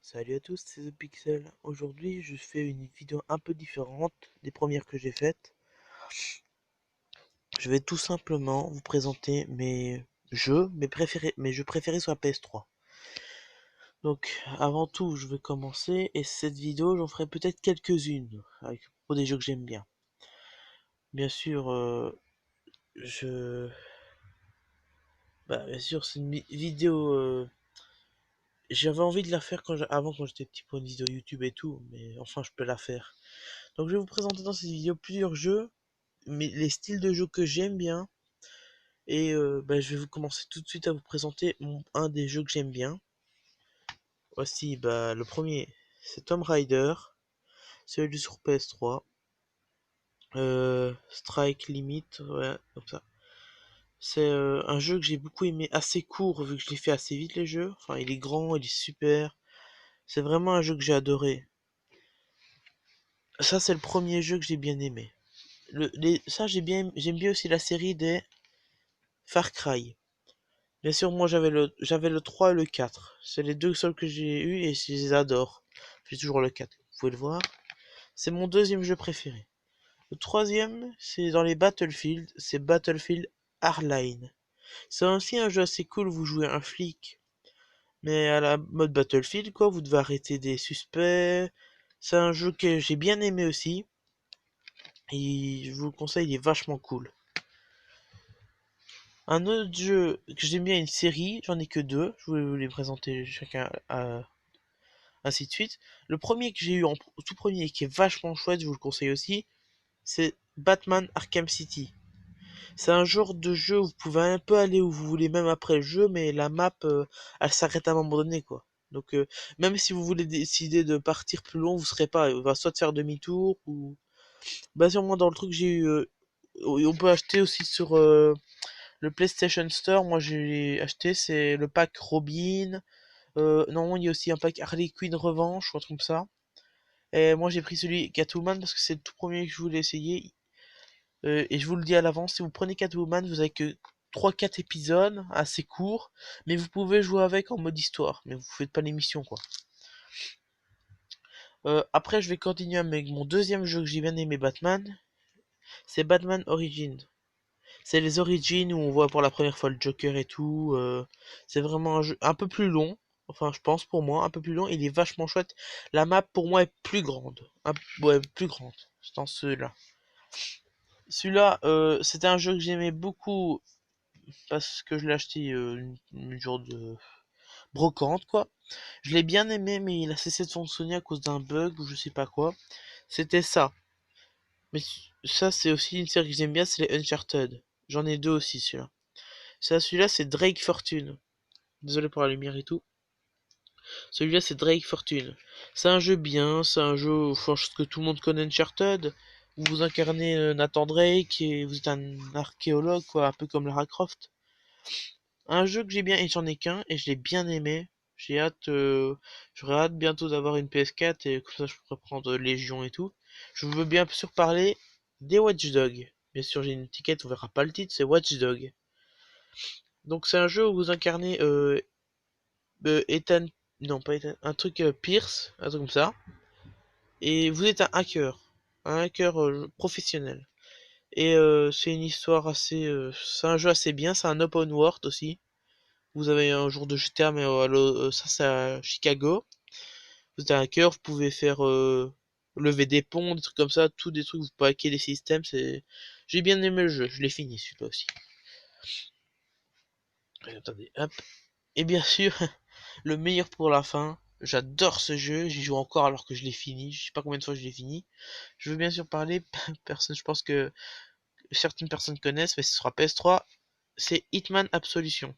Salut à tous, c'est The Pixel. Aujourd'hui, je fais une vidéo un peu différente des premières que j'ai faites. Je vais tout simplement vous présenter mes jeux préférés sur la PS3. Donc, avant tout, je vais commencer et cette vidéo, j'en ferai peut-être quelques-unes pour des jeux que j'aime bien. Bien sûr, je, bien sûr, c'est une vidéo. J'avais envie de la faire avant quand j'étais petit pour une vidéo YouTube et tout, mais enfin, je peux la faire. Donc, je vais vous présenter dans cette vidéo plusieurs jeux mais les styles de jeu que j'aime bien. Et je vais vous commencer tout de suite à vous présenter un des jeux que j'aime bien. Voici le premier, c'est Tomb Raider, celui sur PS3. Strike Limit, ouais, comme ça. C'est un jeu que j'ai beaucoup aimé, assez court vu que je l'ai fait assez vite les jeux. Enfin, il est grand, il est super. C'est vraiment un jeu que j'ai adoré. Ça, c'est le premier jeu que j'ai bien aimé. Ça, j'aime bien aussi la série des Far Cry. Bien sûr, moi j'avais le 3 et le 4. C'est les deux seuls que j'ai eu et je les adore. J'ai toujours le 4, vous pouvez le voir. C'est mon deuxième jeu préféré. Le troisième, c'est dans les Battlefield, c'est Battlefield Hardline. C'est aussi un jeu assez cool, vous jouez un flic, mais à la mode Battlefield, quoi, vous devez arrêter des suspects. C'est un jeu que j'ai bien aimé aussi, et je vous le conseille, il est vachement cool. Un autre jeu que j'aime bien, une série, j'en ai que deux, je vais vous les présenter chacun ainsi de suite. Le premier que j'ai eu en tout premier et qui est vachement chouette, je vous le conseille aussi, c'est Batman Arkham City. C'est un genre de jeu où vous pouvez un peu aller où vous voulez même après le jeu, mais la map, elle s'arrête à un moment donné, quoi. Donc, même si vous voulez décider de partir plus loin, vous serez pas. Il va soit faire demi-tour ou. Sûrement dans le truc, j'ai eu. On peut acheter aussi sur le PlayStation Store. Moi, j'ai acheté, c'est le pack Robin. Normalement, il y a aussi un pack Harley Quinn Revanche ou un truc comme ça. Et moi j'ai pris celui Catwoman parce que c'est le tout premier que je voulais essayer. Et je vous le dis à l'avance, si vous prenez Catwoman, vous avez que 3-4 épisodes, assez courts, mais vous pouvez jouer avec en mode histoire, mais vous faites pas l'émission quoi. Après je vais continuer avec mon deuxième jeu que j'ai bien aimé Batman, c'est Batman Origins. C'est les Origins où on voit pour la première fois le Joker et tout. C'est vraiment un jeu un peu plus long, enfin je pense pour moi, un peu plus long, il est vachement chouette. La map pour moi est plus grande, ouais plus grande, c'est dans ceux-là. Celui-là, c'était un jeu que j'aimais beaucoup parce que je l'ai acheté une jour de brocante, quoi. Je l'ai bien aimé, mais il a cessé de fonctionner à cause d'un bug ou je sais pas quoi. C'était ça. Mais ça, c'est aussi une série que j'aime bien, c'est les Uncharted. J'en ai deux aussi, celui-là. Celui-là, c'est Drake Fortune. Désolé pour la lumière et tout. Celui-là, c'est Drake Fortune. C'est un jeu bien, c'est un jeu, enfin, je pense que tout le monde connaît Uncharted. Où vous incarnez Nathan Drake et vous êtes un archéologue, quoi, un peu comme Lara Croft. Un jeu que j'ai bien, et j'en ai qu'un, et je l'ai bien aimé. J'ai hâte, j'aurais hâte bientôt d'avoir une PS4 et comme ça je pourrais prendre Légion et tout. Je veux bien sûr parler des Watch Dogs. Bien sûr, j'ai une étiquette, on verra pas le titre, c'est Watch Dogs. Donc c'est un jeu où vous incarnez Ethan, non pas Ethan, un truc Pierce, un truc comme ça. Et vous êtes un hacker professionnel. Et c'est une histoire assez, c'est un jeu assez bien, c'est un open world aussi. Vous avez un jour de GTA, mais ça c'est à Chicago. Vous êtes un hacker, vous pouvez faire lever des ponts, des trucs comme ça, tous des trucs, vous pouvez hacker des systèmes. J'ai bien aimé le jeu, je l'ai fini celui-là aussi. Attendez, hop. Et bien sûr, le meilleur pour la fin. J'adore ce jeu, j'y joue encore alors que je l'ai fini. Je sais pas combien de fois je l'ai fini. Je veux bien sûr parler, personne, je pense que certaines personnes connaissent, mais ce sera PS3. C'est Hitman Absolution.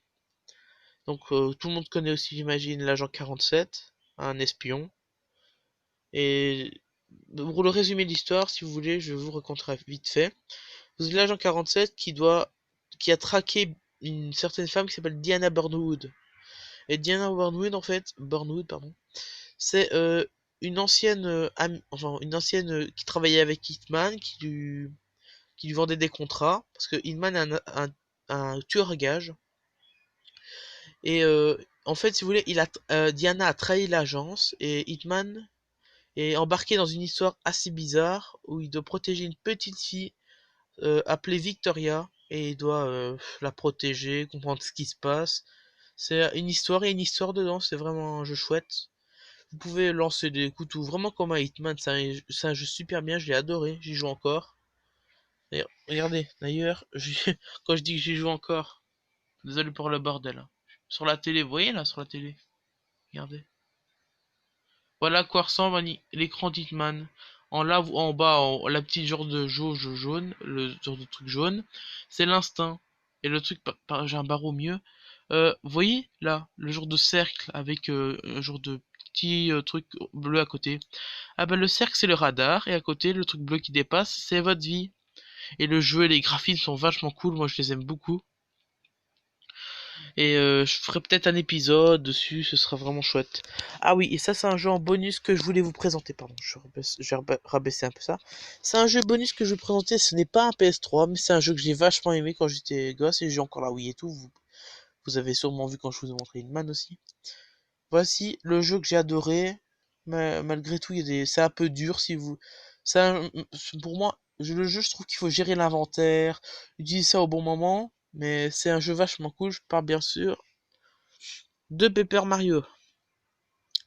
Donc tout le monde connaît aussi, j'imagine, l'agent 47, un espion. Et pour le résumé de l'histoire, si vous voulez, je vous raconterai vite fait. Vous avez l'agent 47 qui a traqué une certaine femme qui s'appelle Diana Burnwood. Et Diana Burnwood, en fait, Burnwood, pardon, c'est une ancienne qui travaillait avec Hitman, qui lui vendait des contrats, parce que Hitman est un tueur à gages. Et En fait, si vous voulez, Diana a trahi l'agence et Hitman est embarqué dans une histoire assez bizarre où il doit protéger une petite fille appelée Victoria et il doit la protéger, comprendre ce qui se passe. C'est une histoire et une histoire dedans, c'est vraiment un jeu chouette. Vous pouvez lancer des couteaux vraiment comme un Hitman, c'est un jeu super bien, je l'ai adoré, j'y joue encore. Et regardez, d'ailleurs, quand je dis que j'y joue encore, désolé pour le bordel, hein. Sur la télé, vous voyez là sur la télé, regardez. Voilà à quoi ressemble l'écran d'Hitman. En bas, la petite genre de jauge jaune, le genre de truc jaune, c'est l'instinct. Et le truc, j'ai un barreau mieux. Vous voyez là, le genre de cercle avec un genre de petit truc bleu à côté. Ah ben le cercle c'est le radar et à côté le truc bleu qui dépasse c'est votre vie. Et le jeu et les graphismes sont vachement cool, moi je les aime beaucoup. Et je ferai peut-être un épisode dessus, ce sera vraiment chouette. Ah oui, et ça c'est un jeu en bonus que je voulais vous présenter, pardon, je vais rabaisser un peu ça. C'est un jeu bonus que je vais vous présenter, ce n'est pas un PS3, mais c'est un jeu que j'ai vachement aimé quand j'étais gosse et j'ai encore la Wii et tout. Vous avez sûrement vu quand je vous ai montré Hitman aussi. Voici le jeu que j'ai adoré, mais malgré tout, c'est un peu dur si vous... Pour moi, le jeu, je trouve qu'il faut gérer l'inventaire, utiliser ça au bon moment, mais c'est un jeu vachement cool, je parle bien sûr de Paper Mario.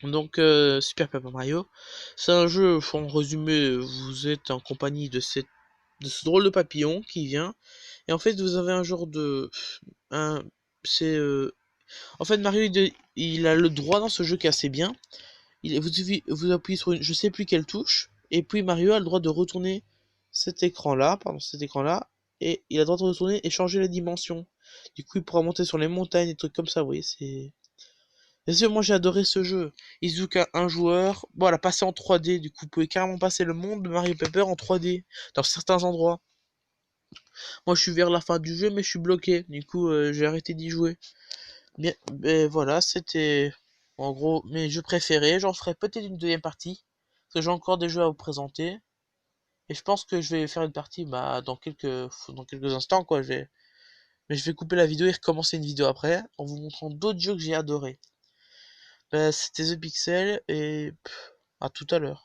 Donc, Super Paper Mario, c'est un jeu, en résumé, vous êtes en compagnie de ce drôle de papillon qui vient, et en fait, vous avez un genre de... Un, c'est... En fait, Mario, il a le droit dans ce jeu qui est assez bien. Vous appuyez sur je sais plus quelle touche, et puis Mario a le droit de retourner cet écran-là, et il a le droit de retourner et changer les dimensions. Du coup, il pourra monter sur les montagnes, des trucs comme ça, vous voyez, c'est... Bien sûr, moi j'ai adoré ce jeu. Il se joue qu'à un joueur. Voilà, passer en 3D, du coup, vous pouvez carrément passer le monde de Mario Paper en 3D, dans certains endroits. Moi je suis vers la fin du jeu, mais je suis bloqué, du coup, j'ai arrêté d'y jouer. Bien, ben voilà, c'était en gros mes jeux préférés. J'en ferai peut-être une deuxième partie, parce que j'ai encore des jeux à vous présenter. Et je pense que je vais faire une partie bah, dans quelques instants, quoi. Mais je vais couper la vidéo et recommencer une vidéo après, en vous montrant d'autres jeux que j'ai adorés. Ben, c'était The Pixel, et à tout à l'heure.